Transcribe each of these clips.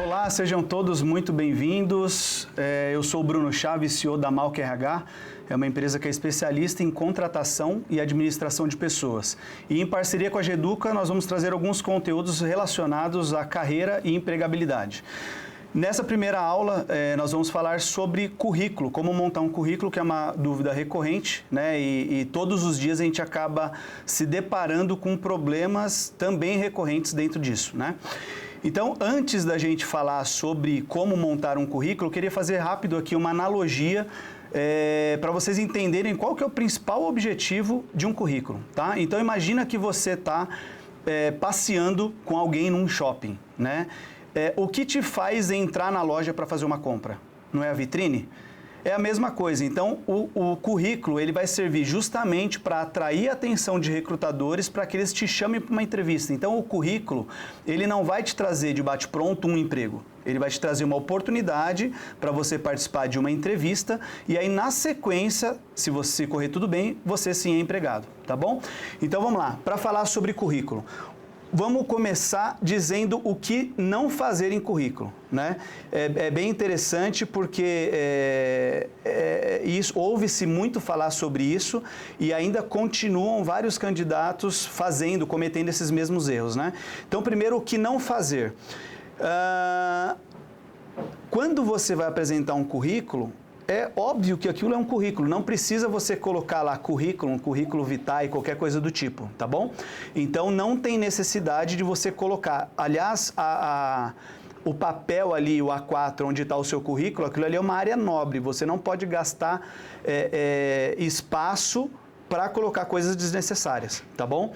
Olá, sejam todos muito bem-vindos. Eu sou o Bruno Chaves, CEO da Malc RH. É uma empresa que é especialista em contratação e administração de pessoas. E em parceria com a Geduca, nós vamos trazer alguns conteúdos relacionados à carreira e empregabilidade. Nessa primeira aula, nós vamos falar sobre currículo, como montar um currículo, que é uma dúvida recorrente, né? E todos os dias a gente acaba se deparando com problemas também recorrentes dentro disso, né? Então, antes da gente falar sobre como montar um currículo, eu queria fazer rápido aqui uma analogia para vocês entenderem qual que é o principal objetivo de um currículo, tá? Então, imagina que você está passeando com alguém num shopping, né? O que te faz entrar na loja para fazer uma compra? Não é a vitrine? É a mesma coisa. Então, o currículo ele vai servir justamente para atrair a atenção de recrutadores para que eles te chamem para uma entrevista. Então, o currículo ele não vai te trazer de bate-pronto um emprego. Ele vai te trazer uma oportunidade para você participar de uma entrevista e aí, na sequência, se você correr tudo bem, você sim é empregado, tá bom? Então, vamos lá. Para falar sobre currículo. Vamos começar dizendo o que não fazer em currículo, né? É bem interessante porque ouve-se muito falar sobre isso e ainda continuam vários candidatos cometendo esses mesmos erros, né? Então, primeiro, o que não fazer. Quando você vai apresentar um currículo, é óbvio que aquilo é um currículo, não precisa você colocar lá currículo vitae, qualquer coisa do tipo, tá bom? Então não tem necessidade de você colocar, aliás, o papel ali, o A4, onde está o seu currículo, aquilo ali é uma área nobre, você não pode gastar espaço para colocar coisas desnecessárias, tá bom?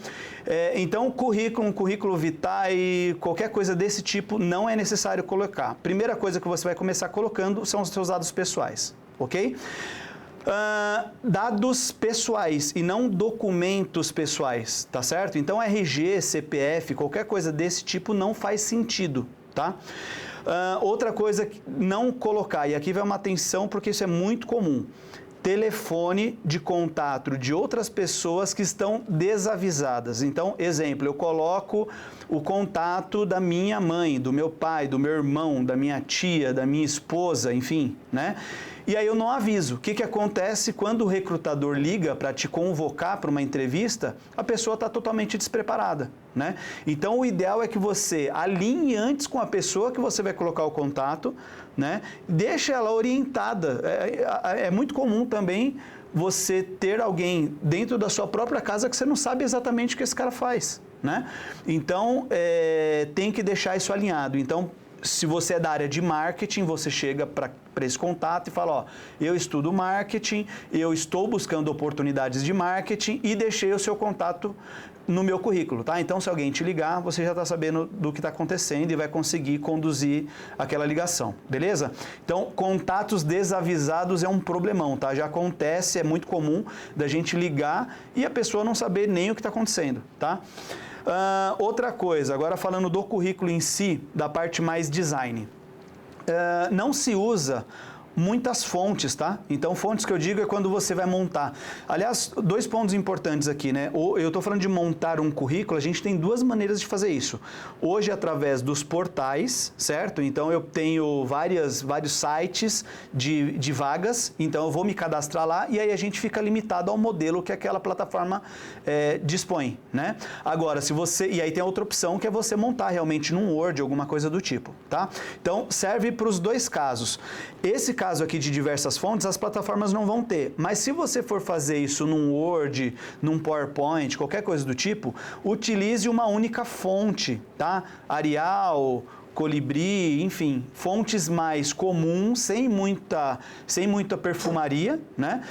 Então, currículo vitae, qualquer coisa desse tipo, não é necessário colocar. Primeira coisa que você vai começar colocando são os seus dados pessoais, ok? Dados pessoais e não documentos pessoais, tá certo? Então, RG, CPF, qualquer coisa desse tipo não faz sentido, tá? Outra coisa que não colocar, e aqui vai uma atenção porque isso é muito comum, telefone de contato de outras pessoas que estão desavisadas. Então, exemplo, eu coloco o contato da minha mãe, do meu pai, do meu irmão, da minha tia, da minha esposa, enfim, né? E aí eu não aviso. O que acontece quando o recrutador liga para te convocar para uma entrevista? A pessoa está totalmente despreparada, né? Então, o ideal é que você alinhe antes com a pessoa que você vai colocar o contato, né? Deixa ela orientada. É muito comum também você ter alguém dentro da sua própria casa que você não sabe exatamente o que esse cara faz, né? Então, tem que deixar isso alinhado. Então, se você é da área de marketing, você chega para esse contato e fala, ó, eu estudo marketing, eu estou buscando oportunidades de marketing e deixei o seu contato no meu currículo, tá? Então, se alguém te ligar, você já está sabendo do que está acontecendo e vai conseguir conduzir aquela ligação, beleza? Então, contatos desavisados é um problemão, tá? Já acontece, é muito comum da gente ligar e a pessoa não saber nem o que está acontecendo, tá? Outra coisa, agora falando do currículo em si, da parte mais design. Não se usa muitas fontes, tá? Então, fontes que eu digo é quando você vai montar. Aliás, dois pontos importantes aqui, né? Eu estou falando de montar um currículo, a gente tem duas maneiras de fazer isso. Hoje, através dos portais, certo? Então, eu tenho vários sites de vagas, então eu vou me cadastrar lá e aí a gente fica limitado ao modelo que aquela plataforma dispõe, né? Agora, e aí tem a outra opção que é você montar realmente num Word, alguma coisa do tipo, tá? Então, serve para os dois casos. Esse caso aqui de diversas fontes, as plataformas não vão ter. Mas se você for fazer isso num Word, num PowerPoint, qualquer coisa do tipo, utilize uma única fonte, tá? Arial, Colibri, enfim, fontes mais comuns, sem muita perfumaria, né?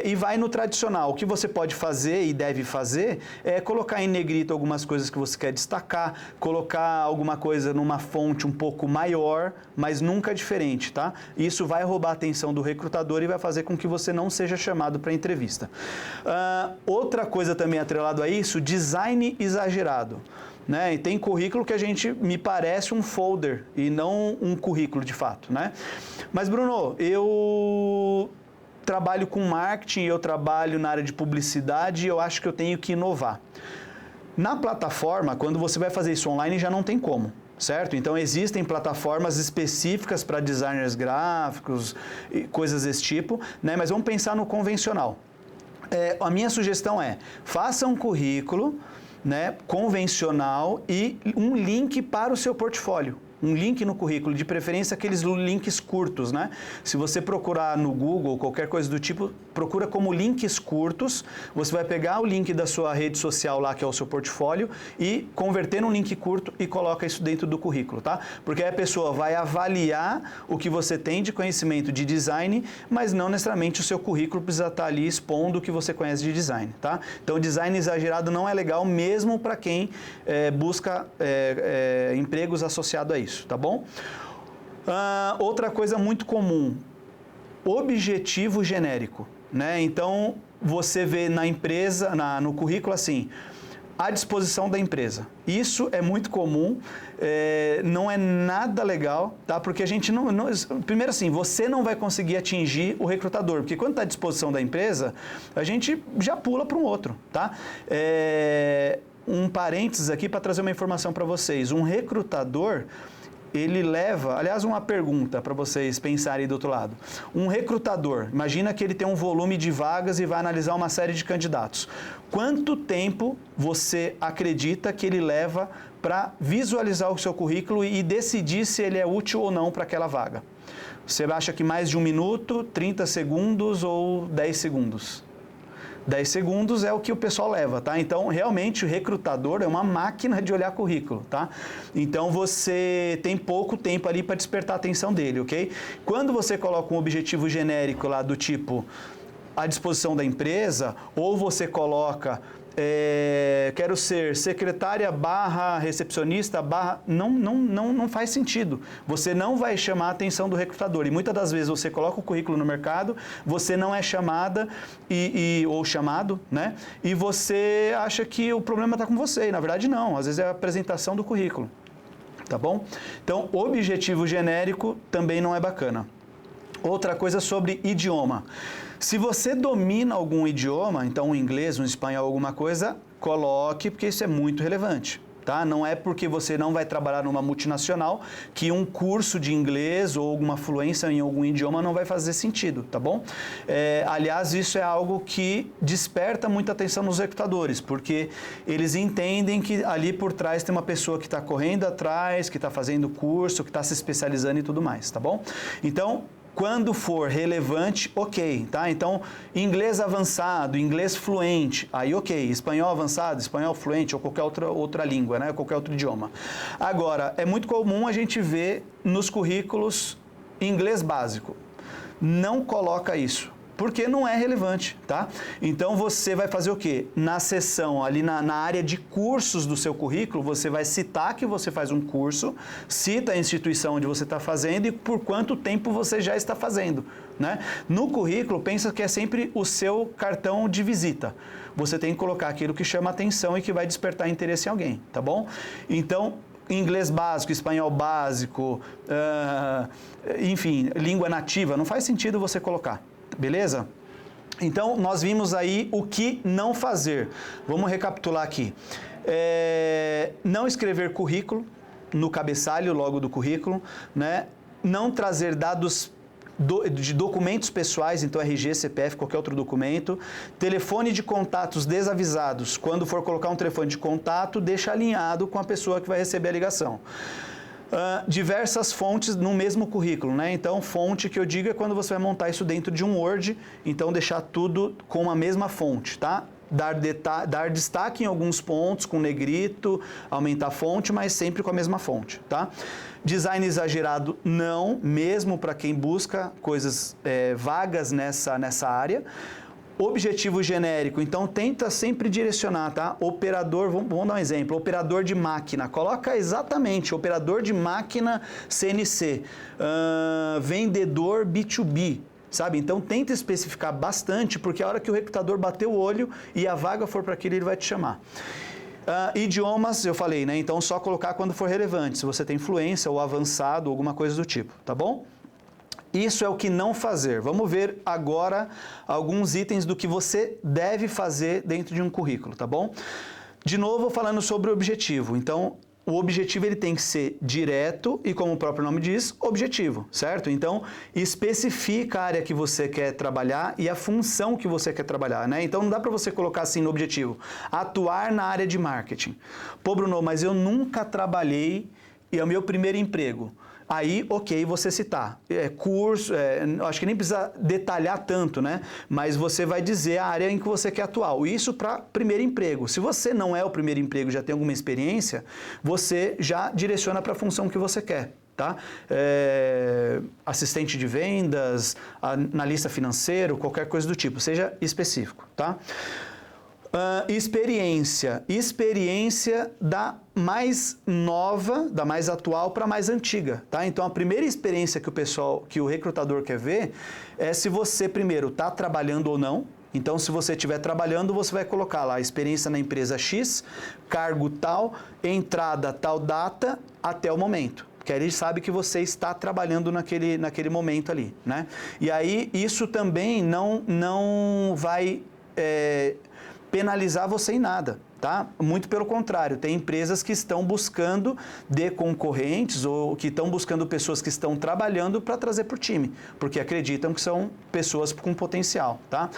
E vai no tradicional. O que você pode fazer e deve fazer é colocar em negrito algumas coisas que você quer destacar, colocar alguma coisa numa fonte um pouco maior, mas nunca diferente, tá? Isso vai roubar a atenção do recrutador e vai fazer com que você não seja chamado para entrevista. Outra coisa também atrelado a isso, design exagerado. Né? E tem currículo que me parece um folder e não um currículo de fato, né? Mas, Bruno, eu trabalho com marketing, eu trabalho na área de publicidade e eu acho que eu tenho que inovar. Na plataforma, quando você vai fazer isso online, já não tem como, certo? Então, existem plataformas específicas para designers gráficos e coisas desse tipo, né? Mas vamos pensar no convencional. A minha sugestão é, faça um currículo, né, convencional e um link para o seu portfólio. Um link no currículo, de preferência aqueles links curtos, né? Se você procurar no Google, qualquer coisa do tipo, procura como links curtos, você vai pegar o link da sua rede social lá, que é o seu portfólio, e converter num link curto e coloca isso dentro do currículo, tá? Porque aí a pessoa vai avaliar o que você tem de conhecimento de design, mas não necessariamente o seu currículo precisa estar ali expondo o que você conhece de design, tá? Então, design exagerado não é legal mesmo para quem busca empregos associados a isso. Tá bom? Outra coisa muito comum, objetivo genérico, né? Então, você vê na empresa, no currículo assim, à disposição da empresa. Isso é muito comum, não é nada legal, tá? Porque a gente primeiro assim, você não vai conseguir atingir o recrutador, porque quando está à disposição da empresa, a gente já pula para um outro, tá? Um parênteses aqui para trazer uma informação para vocês. Um recrutador, ele leva, aliás, uma pergunta para vocês pensarem do outro lado. Um recrutador, imagina que ele tem um volume de vagas e vai analisar uma série de candidatos. Quanto tempo você acredita que ele leva para visualizar o seu currículo e decidir se ele é útil ou não para aquela vaga? Você acha que mais de 1 minuto, 30 segundos ou 10 segundos? 10 segundos é o que o pessoal leva, tá? Então, realmente, o recrutador é uma máquina de olhar currículo, tá? Então, você tem pouco tempo ali para despertar a atenção dele, ok? Quando você coloca um objetivo genérico lá do tipo à disposição da empresa, ou você coloca quero ser secretária / recepcionista / não faz sentido. Você não vai chamar a atenção do recrutador. E muitas das vezes você coloca o currículo no mercado, você não é chamada ou chamado, né? E você acha que o problema está com você. E na verdade não, às vezes é a apresentação do currículo. Tá bom? Então, objetivo genérico também não é bacana. Outra coisa sobre idioma. Se você domina algum idioma, então um inglês, um espanhol, alguma coisa, coloque, porque isso é muito relevante. Tá? Não é porque você não vai trabalhar numa multinacional que um curso de inglês ou alguma fluência em algum idioma não vai fazer sentido, tá bom? Aliás, isso é algo que desperta muita atenção nos recrutadores, porque eles entendem que ali por trás tem uma pessoa que está correndo atrás, que está fazendo curso, que está se especializando e tudo mais, tá bom? Então, quando for relevante, ok, tá? Então, inglês avançado, inglês fluente, aí ok. Espanhol avançado, espanhol fluente ou qualquer outra língua, né? Qualquer outro idioma. Agora, é muito comum a gente ver nos currículos inglês básico. Não coloca isso, porque não é relevante, tá? Então, você vai fazer o quê? Na seção, ali na área de cursos do seu currículo, você vai citar que você faz um curso, cita a instituição onde você está fazendo e por quanto tempo você já está fazendo, né? No currículo, pensa que é sempre o seu cartão de visita. Você tem que colocar aquilo que chama atenção e que vai despertar interesse em alguém, tá bom? Então, inglês básico, espanhol básico, enfim, língua nativa, não faz sentido você colocar. Beleza? Então, nós vimos aí o que não fazer. Vamos recapitular aqui. Não escrever currículo no cabeçalho logo do currículo, né? Não trazer dados de documentos pessoais, então RG, CPF, qualquer outro documento. Telefone de contatos desavisados. Quando for colocar um telefone de contato, deixa alinhado com a pessoa que vai receber a ligação. Diversas fontes no mesmo currículo, né? Então, fonte que eu digo é quando você vai montar isso dentro de um Word, então deixar tudo com a mesma fonte, tá? Dar destaque em alguns pontos com negrito, aumentar a fonte, mas sempre com a mesma fonte, tá? Design exagerado não, mesmo para quem busca coisas vagas nessa área. Objetivo genérico, então tenta sempre direcionar, tá? Operador, vamos dar um exemplo, operador de máquina, coloca exatamente, operador de máquina CNC, vendedor B2B, sabe? Então tenta especificar bastante, porque a hora que o recrutador bater o olho e a vaga for para aquilo, ele vai te chamar. Idiomas, eu falei, né? Então só colocar quando for relevante, se você tem fluência ou avançado, alguma coisa do tipo, tá bom? Isso é o que não fazer. Vamos ver agora alguns itens do que você deve fazer dentro de um currículo, tá bom? De novo, falando sobre o objetivo. Então, o objetivo ele tem que ser direto e, como o próprio nome diz, objetivo, certo? Então, especifica a área que você quer trabalhar e a função que você quer trabalhar, né? Então, não dá para você colocar assim no objetivo, atuar na área de marketing. Pô, Bruno, mas eu nunca trabalhei e é o meu primeiro emprego. Aí, ok, você citar. Curso, acho que nem precisa detalhar tanto, né? Mas você vai dizer a área em que você quer atuar. Isso para primeiro emprego. Se você não é o primeiro emprego, já tem alguma experiência, você já direciona para a função que você quer. Tá? Assistente de vendas, analista financeiro, qualquer coisa do tipo. Seja específico, tá? Experiência da mais nova, da mais atual para a mais antiga, tá? Então a primeira experiência que o recrutador quer ver é se você primeiro está trabalhando ou não. Então se você estiver trabalhando, você vai colocar lá experiência na empresa X, cargo tal, entrada tal data até o momento. Porque ele sabe que você está trabalhando naquele momento ali, né? E aí isso também não vai penalizar você em nada, tá? Muito pelo contrário, tem empresas que estão buscando de concorrentes ou que estão buscando pessoas que estão trabalhando para trazer para o time, porque acreditam que são pessoas com potencial, tá?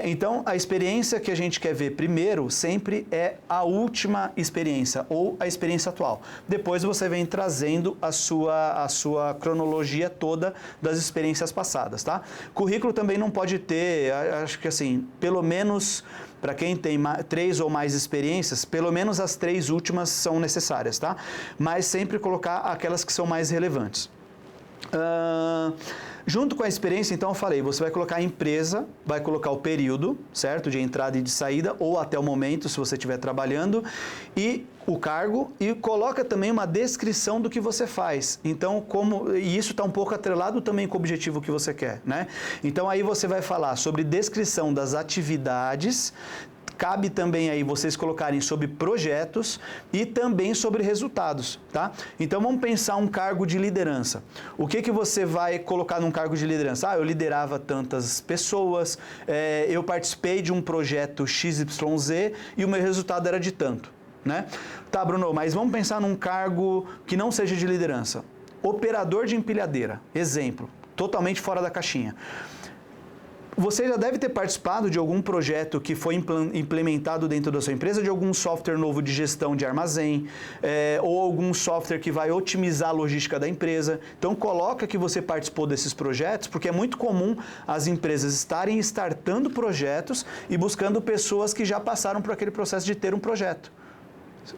Então, a experiência que a gente quer ver primeiro sempre é a última experiência ou a experiência atual. Depois você vem trazendo a sua cronologia toda das experiências passadas, tá? Currículo também não pode ter, acho que assim, pelo menos para quem tem 3 ou mais experiências, pelo menos as 3 últimas são necessárias, tá? Mas sempre colocar aquelas que são mais relevantes. Junto com a experiência, então eu falei, você vai colocar a empresa, vai colocar o período, certo? De entrada e de saída, ou até o momento, se você estiver trabalhando, e o cargo, e coloca também uma descrição do que você faz. Então, e isso está um pouco atrelado também com o objetivo que você quer, né? Então, aí você vai falar sobre descrição das atividades. Cabe também aí vocês colocarem sobre projetos e também sobre resultados, tá? Então vamos pensar um cargo de liderança. O que você vai colocar num cargo de liderança? Eu liderava tantas pessoas, eu participei de um projeto XYZ e o meu resultado era de tanto, né? Tá, Bruno, mas vamos pensar num cargo que não seja de liderança. Operador de empilhadeira, exemplo, totalmente fora da caixinha. Você já deve ter participado de algum projeto que foi implementado dentro da sua empresa, de algum software novo de gestão de armazém, ou algum software que vai otimizar a logística da empresa. Então, coloca que você participou desses projetos, porque é muito comum as empresas estarem startando projetos e buscando pessoas que já passaram por aquele processo de ter um projeto.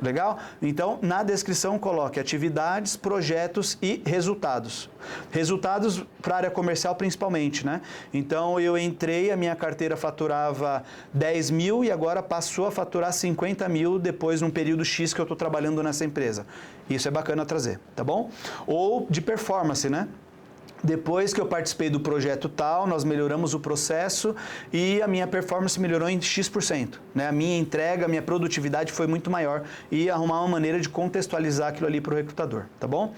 Legal? Então, na descrição coloque atividades, projetos e resultados. Resultados para a área comercial principalmente, né? Então, eu entrei, a minha carteira faturava 10 mil e agora passou a faturar 50 mil depois num período X que eu estou trabalhando nessa empresa. Isso é bacana trazer, tá bom? Ou de performance, né? Depois que eu participei do projeto tal, nós melhoramos o processo e a minha performance melhorou em X%. Né? A minha entrega, a minha produtividade foi muito maior e arrumar uma maneira de contextualizar aquilo ali para o recrutador, tá bom?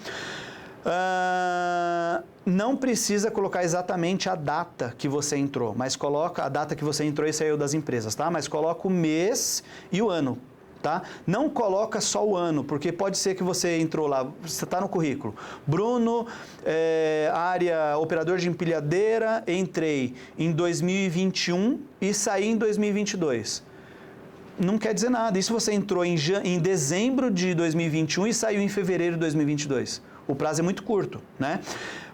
Não precisa colocar exatamente a data que você entrou, mas coloca a data que você entrou e saiu das empresas, tá? Mas coloca o mês e o ano. Tá? Não coloca só o ano, porque pode ser que você entrou lá, você está no currículo. Bruno, área operador de empilhadeira, entrei em 2021 e saí em 2022. Não quer dizer nada. E se você entrou em dezembro de 2021 e saiu em fevereiro de 2022? O prazo é muito curto, né?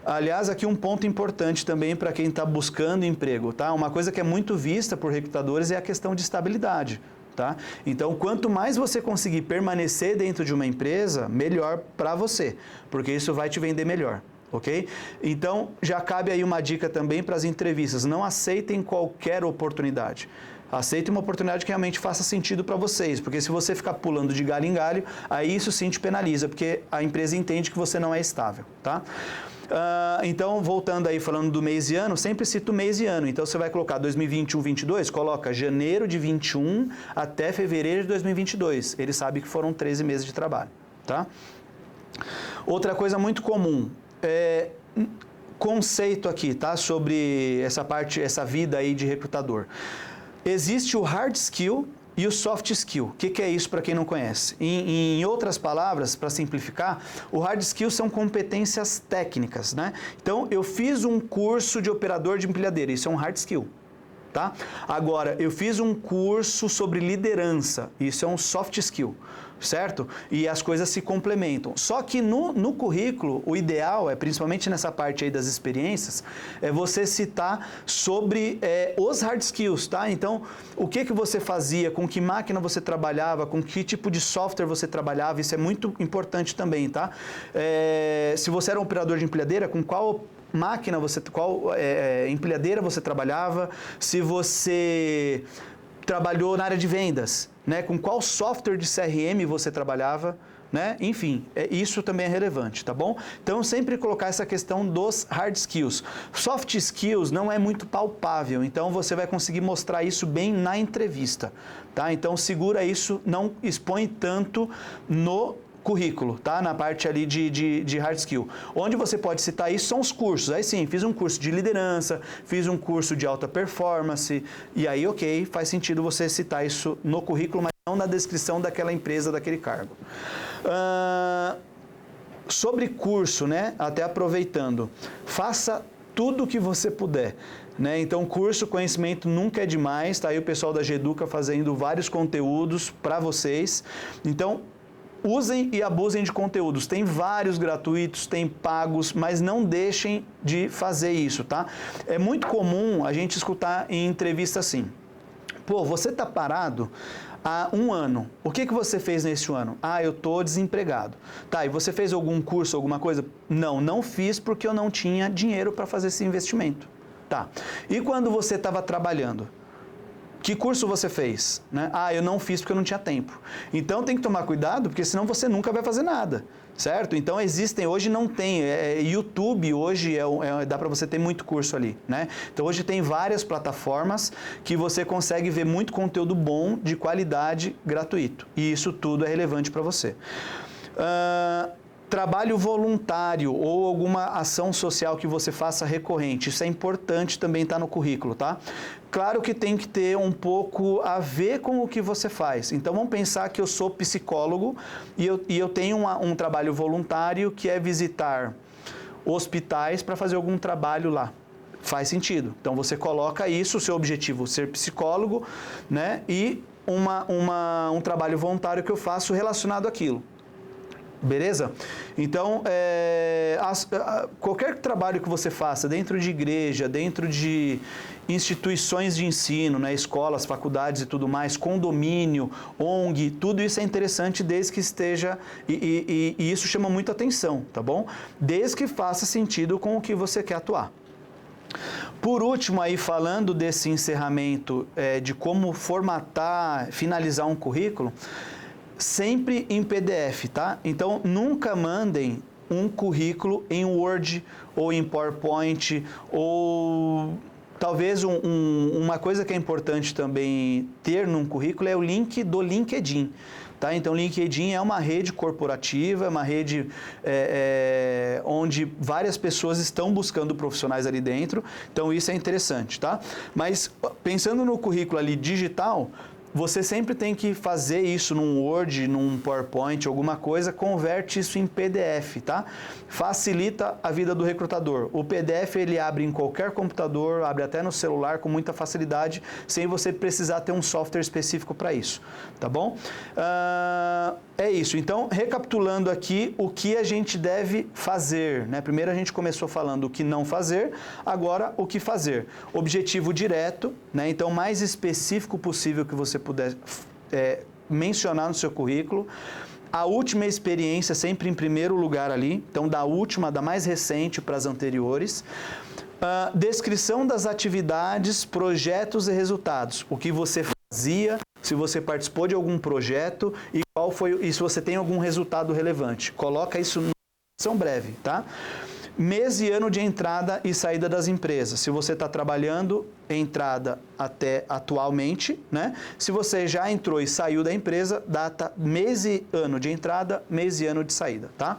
Aliás, aqui um ponto importante também para quem está buscando emprego, tá? Uma coisa que é muito vista por recrutadores é a questão de estabilidade. Tá? Então, quanto mais você conseguir permanecer dentro de uma empresa, melhor para você, porque isso vai te vender melhor, ok? Então, já cabe aí uma dica também para as entrevistas, não aceitem qualquer oportunidade. Aceitem uma oportunidade que realmente faça sentido para vocês, porque se você ficar pulando de galho em galho, aí isso sim te penaliza, porque a empresa entende que você não é estável, tá? Então, voltando aí, falando do mês e ano, sempre cito mês e ano. Então, você vai colocar 2021-22, coloca janeiro de 21 até fevereiro de 2022. Ele sabe que foram 13 meses de trabalho, tá? Outra coisa muito comum, conceito aqui, tá? Sobre essa vida aí de recrutador. Existe o hard skill E o soft skill, o que é isso para quem não conhece? Em outras palavras, para simplificar, o hard skill são competências técnicas, né? Então, eu fiz um curso de operador de empilhadeira, isso é um hard skill. Tá? Agora, eu fiz um curso sobre liderança, isso é um soft skill, certo? E as coisas se complementam. Só que no currículo, o ideal é, principalmente nessa parte aí das experiências, é você citar sobre os hard skills, tá? Então, o que você fazia, com que máquina você trabalhava, com que tipo de software você trabalhava, isso é muito importante também, tá? Se você era um operador de empilhadeira, com qual máquina, qual empilhadeira você trabalhava, se você trabalhou na área de vendas, né? Com qual software de CRM você trabalhava, né? Enfim, isso também é relevante, tá bom? Então, sempre colocar essa questão dos hard skills. Soft skills não é muito palpável, então você vai conseguir mostrar isso bem na entrevista, tá? Então, segura isso, não expõe tanto no currículo, tá? Na parte ali de hard skill. Onde você pode citar isso são os cursos. Aí sim, fiz um curso de liderança, fiz um curso de alta performance, e aí, ok, faz sentido você citar isso no currículo, mas não na descrição daquela empresa, daquele cargo. Sobre curso, né? Até aproveitando, faça tudo o que você puder. Né? Então, curso, conhecimento nunca é demais, tá aí o pessoal da Geduca fazendo vários conteúdos para vocês. Então, usem e abusem de conteúdos. Tem vários gratuitos, tem pagos, mas não deixem de fazer isso, tá? É muito comum a gente escutar em entrevista assim: pô, você tá parado há 1 ano. O que você fez nesse ano? Ah, eu tô desempregado. Tá, e você fez algum curso, alguma coisa? Não, não fiz porque eu não tinha dinheiro para fazer esse investimento. Tá. E quando você estava trabalhando? Que curso você fez? Né? Ah, eu não fiz porque eu não tinha tempo. Então tem que tomar cuidado, porque senão você nunca vai fazer nada, certo? Então existem, hoje não tem, YouTube hoje dá para você ter muito curso ali, né? Então hoje tem várias plataformas que você consegue ver muito conteúdo bom, de qualidade, gratuito. E isso tudo é relevante para você. Trabalho voluntário ou alguma ação social que você faça recorrente, isso é importante também estar no currículo, tá? Claro que tem que ter um pouco a ver com o que você faz. Então vamos pensar que eu sou psicólogo e eu tenho um trabalho voluntário que é visitar hospitais para fazer algum trabalho lá. Faz sentido. Então você coloca isso, o seu objetivo ser psicólogo, né? E um trabalho voluntário que eu faço relacionado àquilo. Beleza? Então, qualquer trabalho que você faça dentro de igreja, dentro de instituições de ensino, né, escolas, faculdades e tudo mais, condomínio, ONG, tudo isso é interessante desde que esteja, e isso chama muita atenção, tá bom? Desde que faça sentido com o que você quer atuar. Por último, aí falando desse encerramento, de como formatar, finalizar um currículo, sempre em PDF, tá? Então, nunca mandem um currículo em Word ou em PowerPoint, ou talvez uma coisa que é importante também ter num currículo é o link do LinkedIn. Tá? Então, LinkedIn é uma rede corporativa, é uma rede onde várias pessoas estão buscando profissionais ali dentro, então isso é interessante, tá? Mas pensando no currículo ali digital, você sempre tem que fazer isso num Word, num PowerPoint, alguma coisa, converte isso em PDF, tá? Facilita a vida do recrutador. O PDF ele abre em qualquer computador, abre até no celular com muita facilidade, sem você precisar ter um software específico para isso, tá bom? É isso. Então, recapitulando aqui o que a gente deve fazer, né? Primeiro a gente começou falando o que não fazer, agora o que fazer. Objetivo direto, né? Então, mais específico possível que você puder mencionar no seu currículo. A última experiência sempre em primeiro lugar ali, então da última, da mais recente para as anteriores. Descrição das atividades, projetos e resultados. O que você fazia, se você participou de algum projeto e qual foi, e se você tem algum resultado relevante. Coloca isso na descrição breve, tá? Mês e ano de entrada e saída das empresas. Se você está trabalhando, entrada até atualmente, né? Se você já entrou e saiu da empresa, data mês e ano de entrada, mês e ano de saída, tá?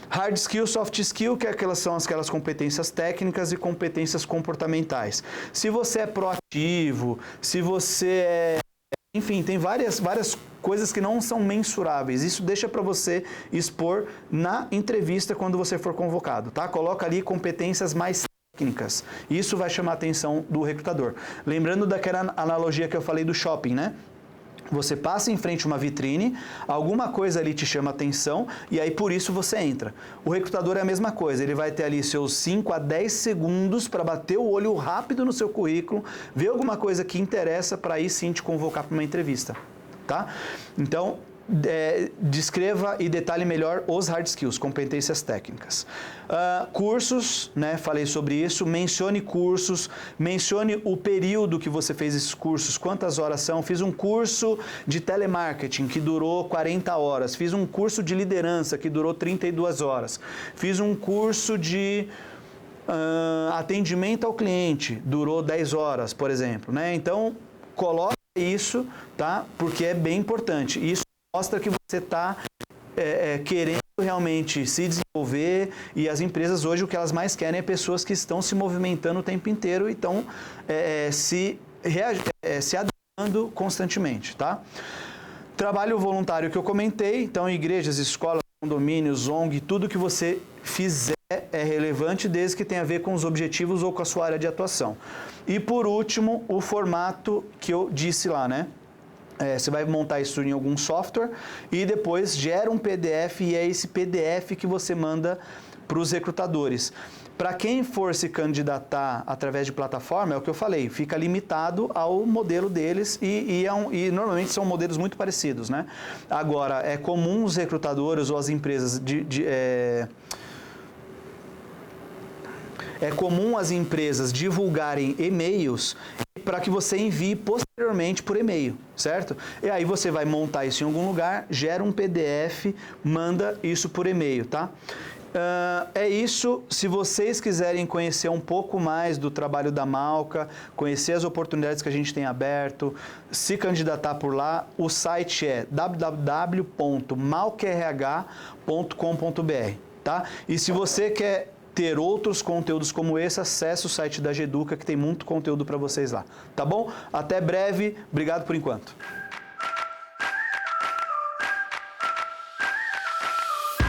Hard skill, soft skill, que são aquelas competências técnicas e competências comportamentais. Se você é proativo, se você Enfim, tem várias coisas que não são mensuráveis. Isso deixa para você expor na entrevista quando você for convocado, tá? Coloca ali competências mais técnicas. Isso vai chamar a atenção do recrutador. Lembrando daquela analogia que eu falei do shopping, né? Você passa em frente a uma vitrine, alguma coisa ali te chama atenção e aí por isso você entra. O recrutador é a mesma coisa, ele vai ter ali seus 5 a 10 segundos para bater o olho rápido no seu currículo, ver alguma coisa que interessa para aí sim te convocar para uma entrevista, tá? Então, descreva e detalhe melhor os hard skills, competências técnicas. Cursos, né? Falei sobre isso. Mencione cursos, mencione o período que você fez esses cursos, quantas horas são. Fiz um curso de telemarketing que durou 40 horas. Fiz um curso de liderança que durou 32 horas. Fiz um curso de atendimento ao cliente, durou 10 horas, por exemplo, né? Então, coloque isso, tá? Porque é bem importante. Isso mostra que você está querendo realmente se desenvolver e as empresas hoje o que elas mais querem é pessoas que estão se movimentando o tempo inteiro e estão se adaptando constantemente, tá? Trabalho voluntário que eu comentei, então igrejas, escolas, condomínios, ONG, tudo que você fizer é relevante desde que tenha a ver com os objetivos ou com a sua área de atuação. E por último, o formato que eu disse lá, né? Você vai montar isso em algum software e depois gera um PDF e é esse PDF que você manda para os recrutadores. Para quem for se candidatar através de plataforma, é o que eu falei, fica limitado ao modelo deles e normalmente são modelos muito parecidos, né? Agora, é comum os recrutadores ou as empresas é comum as empresas divulgarem e-mails para que você envie posteriormente por e-mail, certo? E aí você vai montar isso em algum lugar, gera um PDF, manda isso por e-mail, tá? É isso. Se vocês quiserem conhecer um pouco mais do trabalho da Malca, conhecer as oportunidades que a gente tem aberto, se candidatar por lá, o site é www.malquerh.com.br, tá? E se você quer ter outros conteúdos como esse, acesse o site da Geduca que tem muito conteúdo para vocês lá, tá bom? Até breve, obrigado por enquanto.